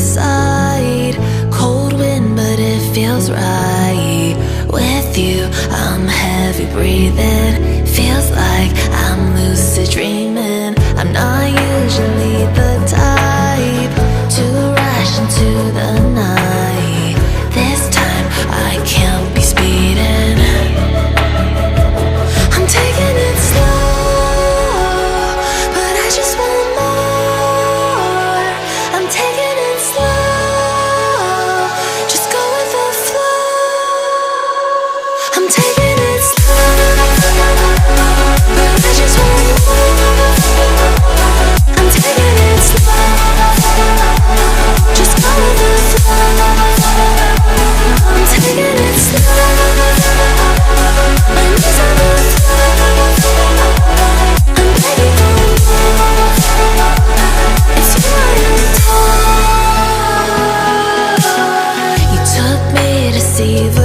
Side, cold wind, but it feels right. With you, I'm heavy breathing. Feels like I'm lucid dreaming. I'm not usually the type to rush into the night. This time I can't be speeding. I'm taking it slow, but I just want more. I'm taking it slow, just go with the flow. I'm taking it slow, but I just want more. I'm taking it slow, just go with the flow. I'm taking it slow, my knees on the floor. I'm begging for more. It's you I adore. You took me to see the